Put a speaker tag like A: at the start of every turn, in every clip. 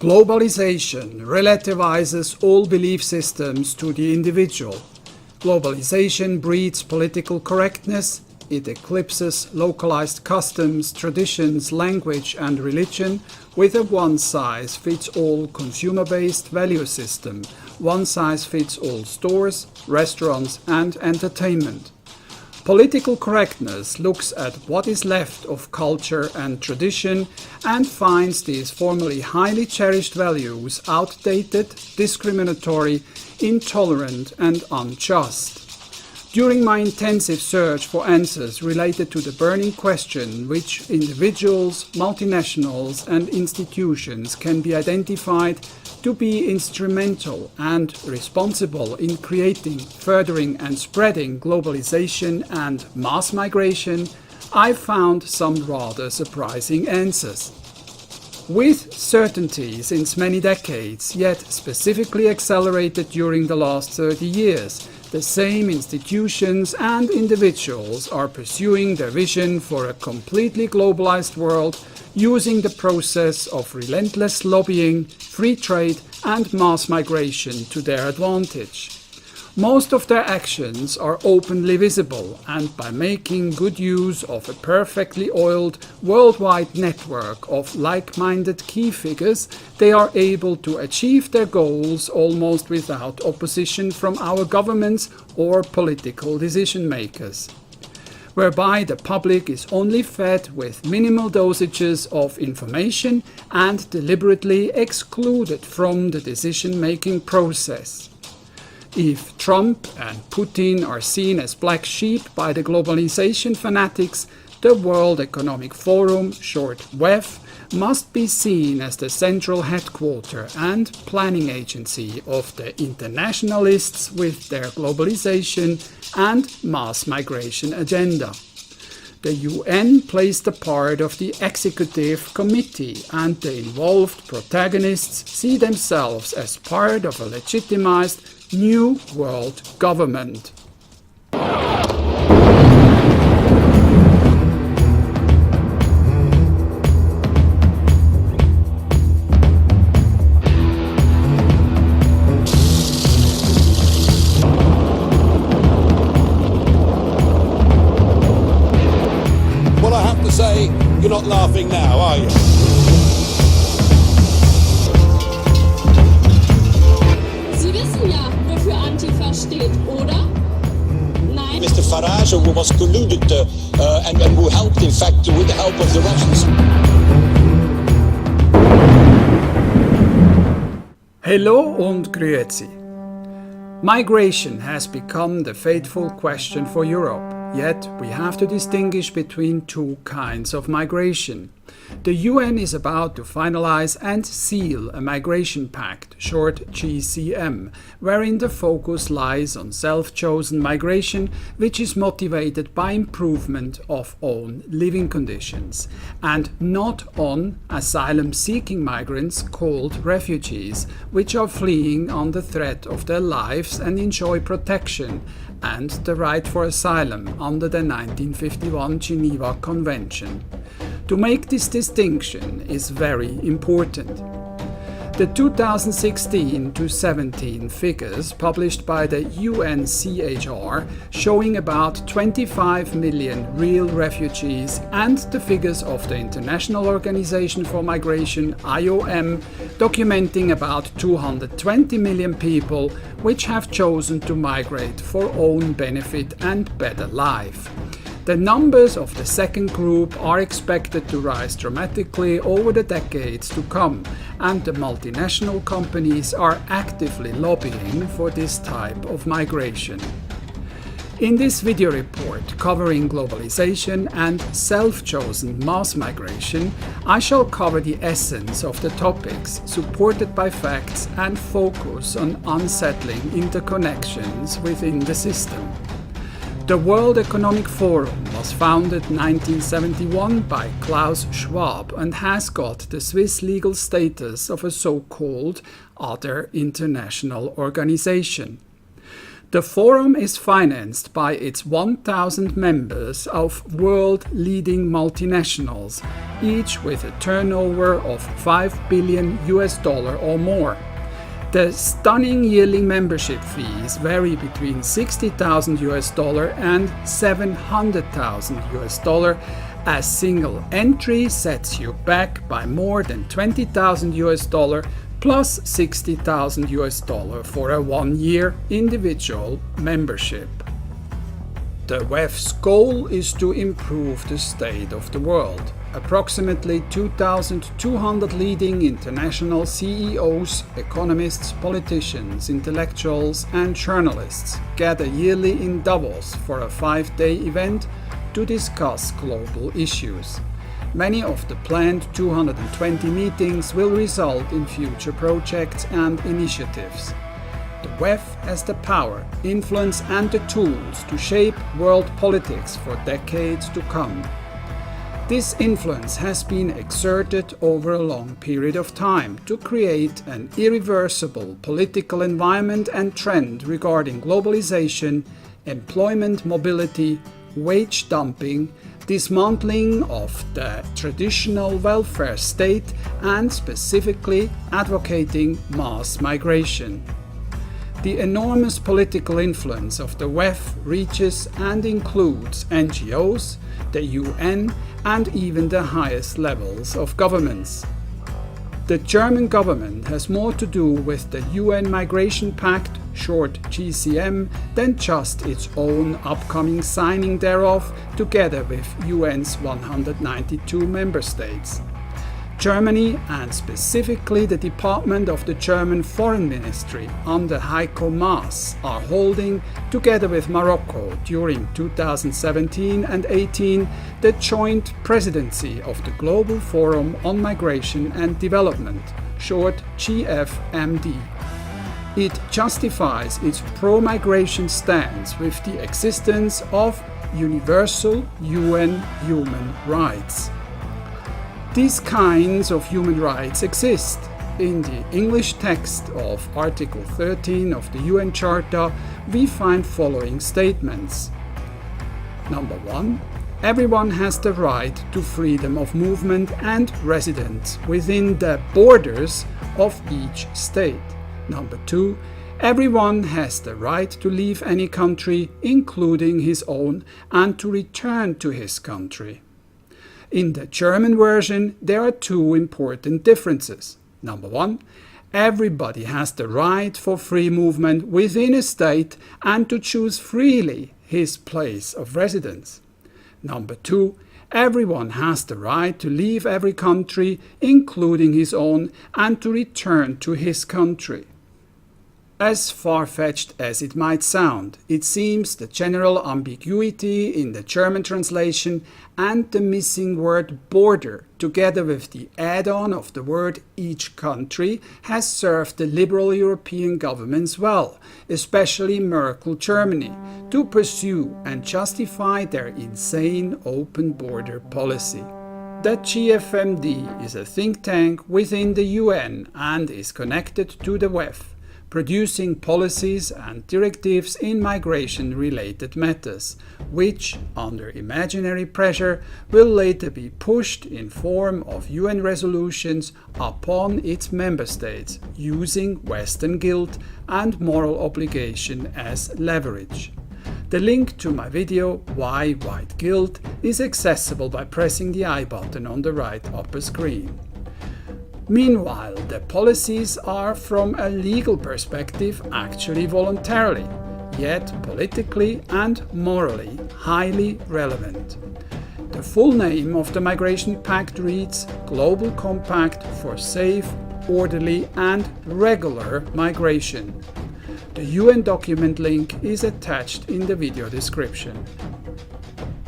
A: Globalization relativizes all belief systems to the individual. Globalization breeds political correctness. It eclipses localized customs, traditions, language and religion with a one-size-fits-all consumer-based value system, one-size-fits-all stores, restaurants and entertainment. Political correctness looks at what is left of culture and tradition and finds these formerly highly cherished values outdated, discriminatory, intolerant and unjust. During my intensive search for answers related to the burning question which individuals, multinationals and institutions can be identified to be instrumental and responsible in creating, furthering and spreading globalization and mass migration, I found some rather surprising answers. With certainty since many decades, yet specifically accelerated during the last 30 years, the same institutions and individuals are pursuing their vision for a completely globalized world using the process of relentless lobbying, free trade and mass migration to their advantage. Most of their actions are openly visible, and by making good use of a perfectly oiled worldwide network of like-minded key figures, they are able to achieve their goals almost without opposition from our governments or political decision makers, whereby the public is only fed with minimal dosages of information and deliberately excluded from the decision-making process. If Trump and Putin are seen as black sheep by the globalization fanatics, the World Economic Forum, short WEF, must be seen as the central headquarters and planning agency of the internationalists with their globalization and mass migration agenda. The UN plays the part of the executive committee, and the involved protagonists see themselves as part of a legitimized new world government.
B: Well, I have to say, you're not laughing now, are you?
C: Sie wissen ja, wofür Antifa steht, oder? Nein?
B: Mr. Farage, who was colluded and who helped, in fact, with the help of the Russians.
A: Hello und grüezi. Migration has become the fateful question for Europe, yet we have to distinguish between two kinds of migration. The UN is about to finalize and seal a migration pact, short GCM, wherein the focus lies on self-chosen migration, which is motivated by improvement of own living conditions, and not on asylum-seeking migrants called refugees, which are fleeing under threat of their lives and enjoy protection and the right for asylum under the 1951 Geneva Convention. To make this distinction is very important. The 2016-17 figures published by the UNCHR showing about 25 million real refugees and the figures of the International Organization for Migration IOM documenting about 220 million people which have chosen to migrate for own benefit and better life. The numbers of the second group are expected to rise dramatically over the decades to come, and the multinational companies are actively lobbying for this type of migration. In this video report covering globalization and self-chosen mass migration, I shall cover the essence of the topics, supported by facts, and focus on unsettling interconnections within the system. The World Economic Forum was founded in 1971 by Klaus Schwab and has got the Swiss legal status of a so-called other international organization. The forum is financed by its 1,000 members of world-leading multinationals, each with a turnover of $5 billion or more. The stunning yearly membership fees vary between $60,000 and $700,000. A single entry sets you back by more than $20,000 plus $60,000 for a one-year individual membership. The WEF's goal is to improve the state of the world. Approximately 2,200 leading international CEOs, economists, politicians, intellectuals and journalists gather yearly in Davos for a 5-day event to discuss global issues. Many of the planned 220 meetings will result in future projects and initiatives. The WEF has the power, influence and the tools to shape world politics for decades to come. This influence has been exerted over a long period of time to create an irreversible political environment and trend regarding globalization, employment mobility, wage dumping, dismantling of the traditional welfare state, and specifically advocating mass migration. The enormous political influence of the WEF reaches and includes NGOs, the UN, and even the highest levels of governments. The German government has more to do with the UN Migration Pact, short GCM, than just its own upcoming signing thereof, together with UN's 192 member states. Germany, and specifically the Department of the German Foreign Ministry under Heiko Maas, are holding, together with Morocco during 2017 and 18, the joint presidency of the Global Forum on Migration and Development, short GFMD. It justifies its pro-migration stance with the existence of universal UN human rights. These kinds of human rights exist. In the English text of Article 13 of the UN Charter, we find following statements. Number 1. Everyone has the right to freedom of movement and residence within the borders of each state. Number 2. Everyone has the right to leave any country, including his own, and to return to his country. In the German version, there are two important differences. Number 1, everybody has the right for free movement within a state and to choose freely his place of residence. Number 2, everyone has the right to leave every country, including his own, and to return to his country. As far-fetched as it might sound, it seems the general ambiguity in the German translation and the missing word border, together with the add-on of the word each country, has served the liberal European governments well, especially Merkel Germany, to pursue and justify their insane open border policy. The GFMD is a think tank within the UN and is connected to the WEF, producing policies and directives in migration-related matters, which, under imaginary pressure, will later be pushed in form of UN resolutions upon its member states, using Western guilt and moral obligation as leverage. The link to my video, Why White Guilt, is accessible by pressing the I button on the right upper screen. Meanwhile, the policies are, from a legal perspective, actually voluntarily, yet politically and morally highly relevant. The full name of the Migration Pact reads Global Compact for Safe, Orderly and Regular Migration. The UN document link is attached in the video description.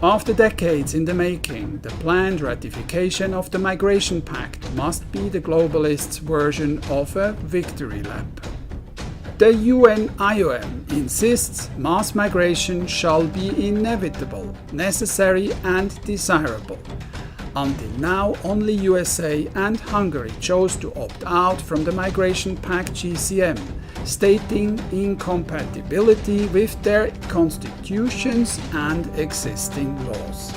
A: After decades in the making, the planned ratification of the Migration Pact must be the globalists' version of a victory lap. The UN IOM insists mass migration shall be inevitable, necessary and desirable. Until now, only USA and Hungary chose to opt out from the Migration Pact GCM, stating incompatibility with their constitutions and existing laws.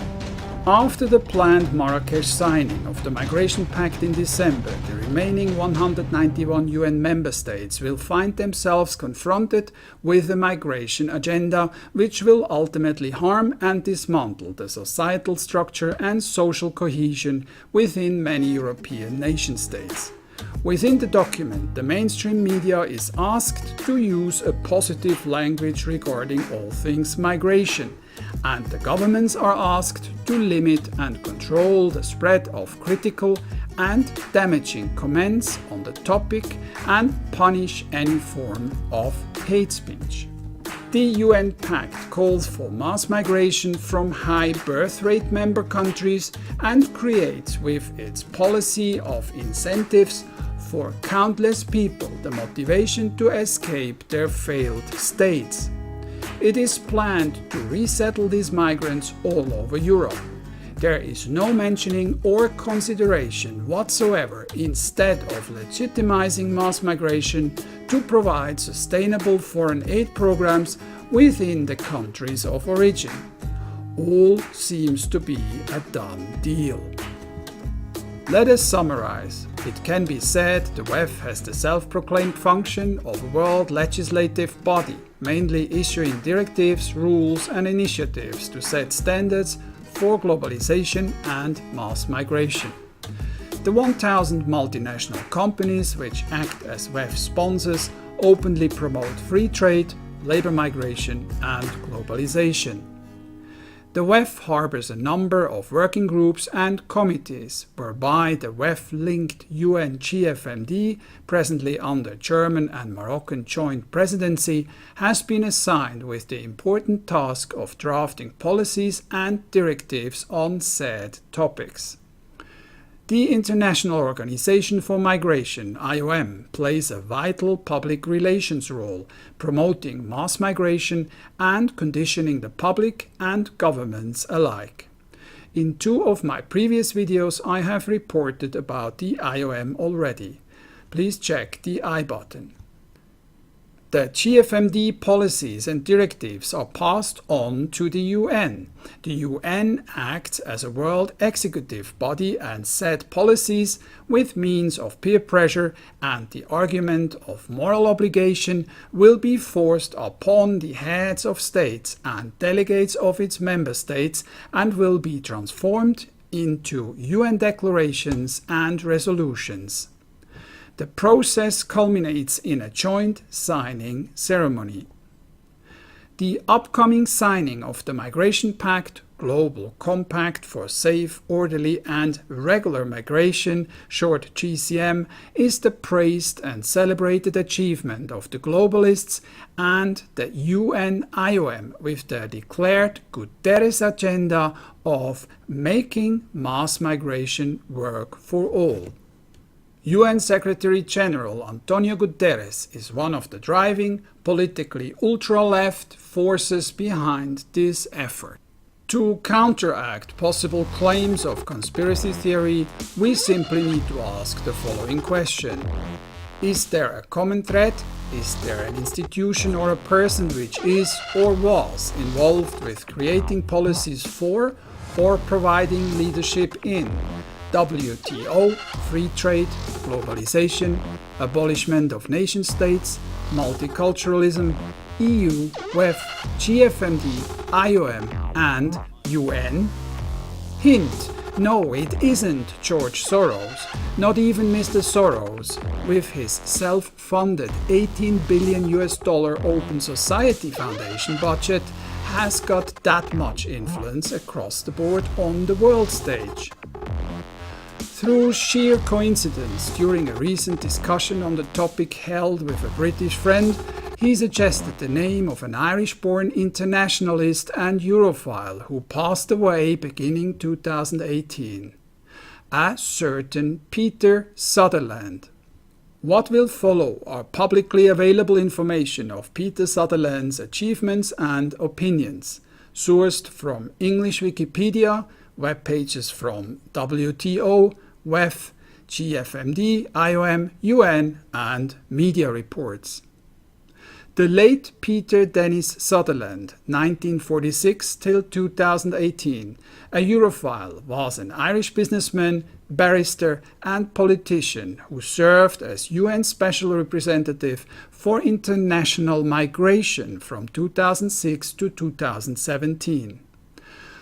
A: After the planned Marrakesh signing of the Migration Pact in December, the remaining 191 UN member states will find themselves confronted with a migration agenda which will ultimately harm and dismantle the societal structure and social cohesion within many European nation-states. Within the document, the mainstream media is asked to use a positive language regarding all things migration, and the governments are asked to limit and control the spread of critical and damaging comments on the topic and punish any form of hate speech. The UN Pact calls for mass migration from high birth rate member countries and creates with its policy of incentives for countless people the motivation to escape their failed states. It is planned to resettle these migrants all over Europe. There is no mentioning or consideration whatsoever, instead of legitimizing mass migration, to provide sustainable foreign aid programs within the countries of origin. All seems to be a done deal. Let us summarize. It can be said the WEF has the self-proclaimed function of a world legislative body, mainly issuing directives, rules and initiatives to set standards for globalization and mass migration. The 1,000 multinational companies which act as WEF sponsors openly promote free trade, labor migration and globalization. The WEF harbors a number of working groups and committees, whereby the WEF-linked UN GFMD, presently under German and Moroccan joint presidency, has been assigned with the important task of drafting policies and directives on said topics. The International Organization for Migration, IOM, plays a vital public relations role, promoting mass migration and conditioning the public and governments alike. In 2 of my previous videos I have reported about the IOM already. Please check the I button. The GFMD policies and directives are passed on to the UN. The UN acts as a world executive body and set policies with means of peer pressure, and the argument of moral obligation will be forced upon the heads of states and delegates of its member states and will be transformed into UN declarations and resolutions. The process culminates in a joint signing ceremony. The upcoming signing of the Migration Pact, Global Compact for Safe, Orderly and Regular Migration, short GCM, is the praised and celebrated achievement of the globalists and the UN IOM with their declared GUTERRES agenda of making mass migration work for all. UN Secretary-General Antonio Guterres is one of the driving, politically ultra-left forces behind this effort. To counteract possible claims of conspiracy theory, we simply need to ask the following question. Is there a common threat? Is there an institution or a person which is or was involved with creating policies for or providing leadership in WTO, free trade, globalization, abolishment of nation-states, multiculturalism, EU, WEF, GFMD, IOM and UN? Hint: no, it isn't George Soros. Not even Mr. Soros, with his self-funded $18 billion Open Society Foundation budget, has got that much influence across the board on the world stage. Through sheer coincidence, during a recent discussion on the topic held with a British friend, he suggested the name of an Irish-born internationalist and Europhile who passed away beginning 2018, a certain Peter Sutherland. What will follow are publicly available information of Peter Sutherland's achievements and opinions, sourced from English Wikipedia, web pages from WTO, WEF, GFMD, IOM, UN and media reports. The late Peter Dennis Sutherland, 1946 till 2018, a Europhile, was an Irish businessman, barrister and politician who served as UN Special Representative for International Migration from 2006 to 2017.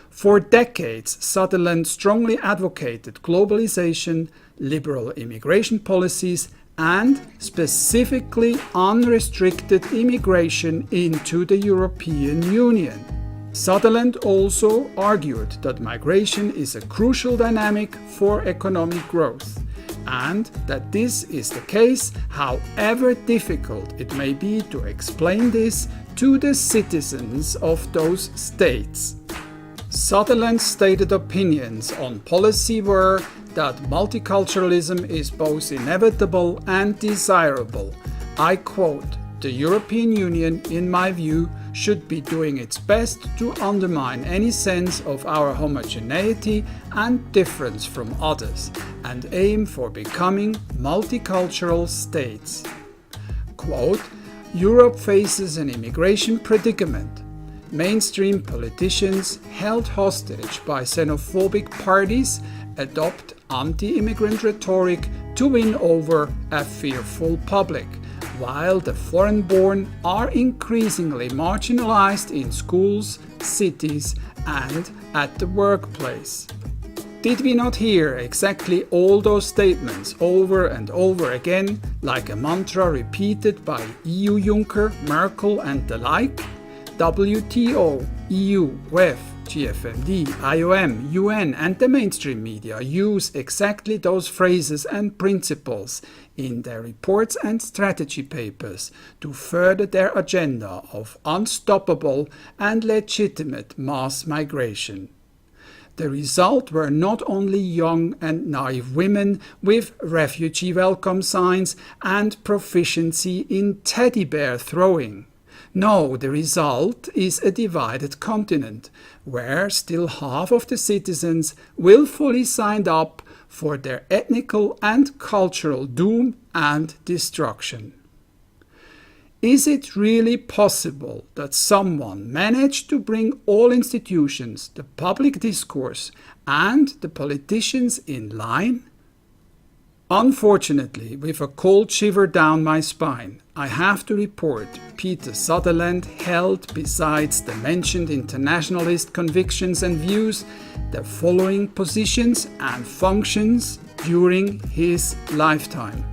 A: For decades, Sutherland strongly advocated globalization, liberal immigration policies, and specifically unrestricted immigration into the European Union. Sutherland also argued that migration is a crucial dynamic for economic growth, and that this is the case however difficult it may be to explain this to the citizens of those states. Sutherland's stated opinions on policy were that multiculturalism is both inevitable and desirable. I quote, "The European Union, in my view, should be doing its best to undermine any sense of our homogeneity and difference from others, and aim for becoming multicultural states." Quote, "Europe faces an immigration predicament. Mainstream politicians, held hostage by xenophobic parties, adopt anti-immigrant rhetoric to win over a fearful public, while the foreign-born are increasingly marginalized in schools, cities, and at the workplace." Did we not hear exactly all those statements over and over again, like a mantra repeated by EU Juncker, Merkel, and the like? WTO, EU, WEF, GFMD, IOM, UN and the mainstream media use exactly those phrases and principles in their reports and strategy papers to further their agenda of unstoppable and legitimate mass migration. The result were not only young and naive women with refugee welcome signs and proficiency in teddy bear throwing. No, the result is a divided continent, where still half of the citizens willfully signed up for their ethnical and cultural doom and destruction. Is it really possible that someone managed to bring all institutions, the public discourse, and the politicians in line? Unfortunately, with a cold shiver down my spine, I have to report Peter Sutherland held, besides the mentioned internationalist convictions and views, the following positions and functions during his lifetime.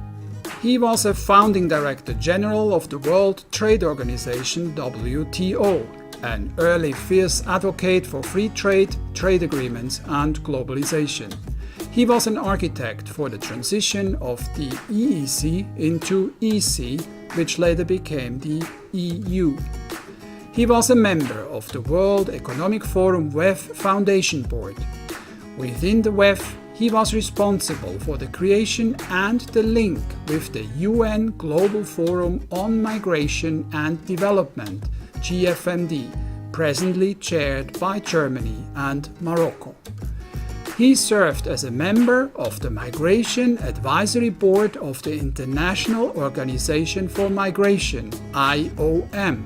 A: He was a founding Director General of the World Trade Organization WTO, an early fierce advocate for free trade, trade agreements and globalization. He was an architect for the transition of the EEC into EC, which later became the EU. He was a member of the World Economic Forum WEF Foundation Board. Within the WEF, he was responsible for the creation and the link with the UN Global Forum on Migration and Development, GFMD, presently chaired by Germany and Morocco. He served as a member of the Migration Advisory Board of the International Organization for Migration, IOM.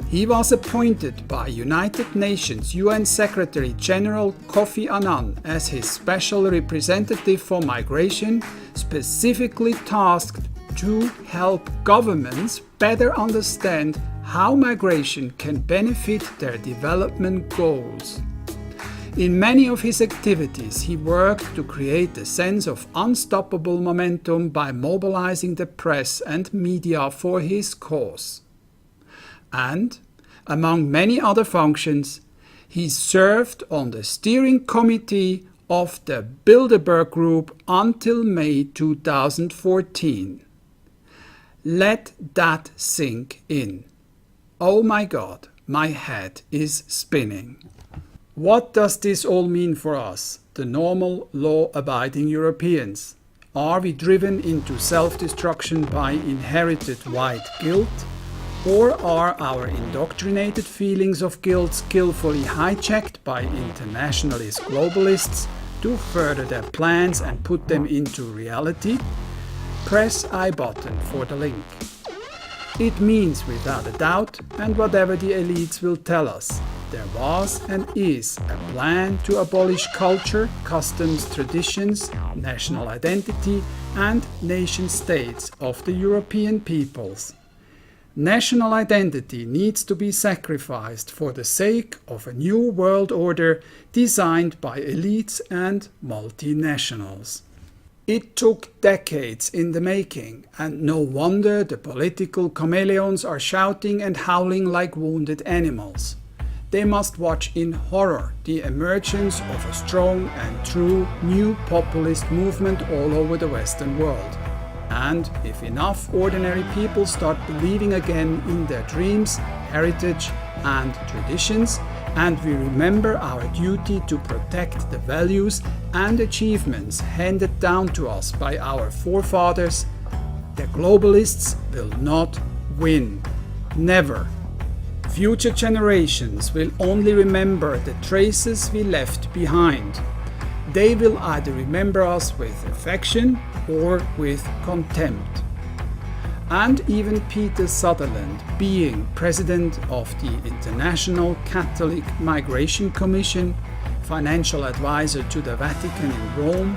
A: He was appointed by United Nations UN Secretary General Kofi Annan as his special representative for migration, specifically tasked to help governments better understand how migration can benefit their development goals. In many of his activities, he worked to create a sense of unstoppable momentum by mobilizing the press and media for his cause. And, among many other functions, he served on the steering committee of the Bilderberg Group until May 2014. Let that sink in. Oh my God, my head is spinning. What does this all mean for us, the normal, law-abiding Europeans? Are we driven into self-destruction by inherited white guilt? Or are our indoctrinated feelings of guilt skillfully hijacked by internationalist globalists to further their plans and put them into reality? Press I button for the link. It means without a doubt, and whatever the elites will tell us, there was and is a plan to abolish culture, customs, traditions, national identity and nation-states of the European peoples. National identity needs to be sacrificed for the sake of a new world order designed by elites and multinationals. It took decades in the making, and no wonder the political chameleons are shouting and howling like wounded animals. They must watch in horror the emergence of a strong and true new populist movement all over the Western world. And if enough ordinary people start believing again in their dreams, heritage and traditions, and we remember our duty to protect the values and achievements handed down to us by our forefathers, the globalists will not win. Never. Future generations will only remember the traces we left behind. They will either remember us with affection or with contempt. And even Peter Sutherland, being president of the International Catholic Migration Commission, financial advisor to the Vatican in Rome,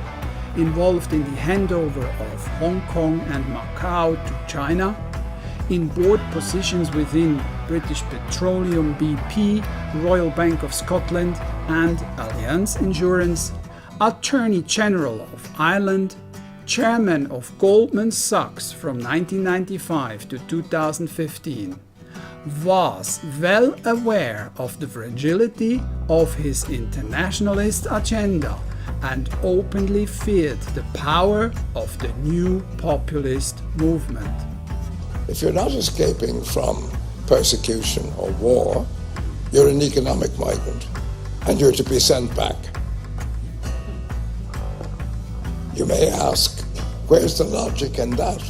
A: involved in the handover of Hong Kong and Macau to China, in board positions within British Petroleum BP, Royal Bank of Scotland and Allianz Insurance, Attorney General of Ireland, Chairman of Goldman Sachs from 1995 to 2015, was well aware of the fragility of his internationalist agenda and openly feared the power of the new populist movement.
D: If you're not escaping from persecution or war, you're an economic migrant and you're to be sent back. You may ask, where's the logic in that?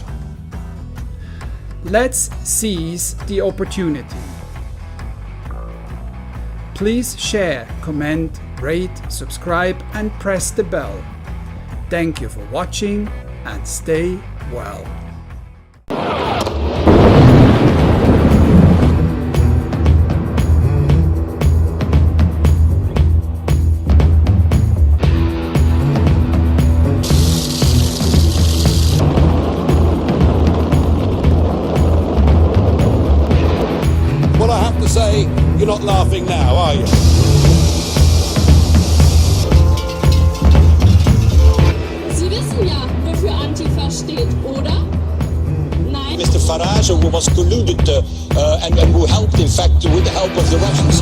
A: Let's seize the opportunity. Please share, comment, rate, subscribe and press the bell. Thank you for watching and stay well.
B: Say, you're not laughing now, are you?
C: Sie wissen ja, wofür Antifa steht, oder? Nein?
B: Mr. Farage was colluded and who helped, in fact, with the help of the Russians.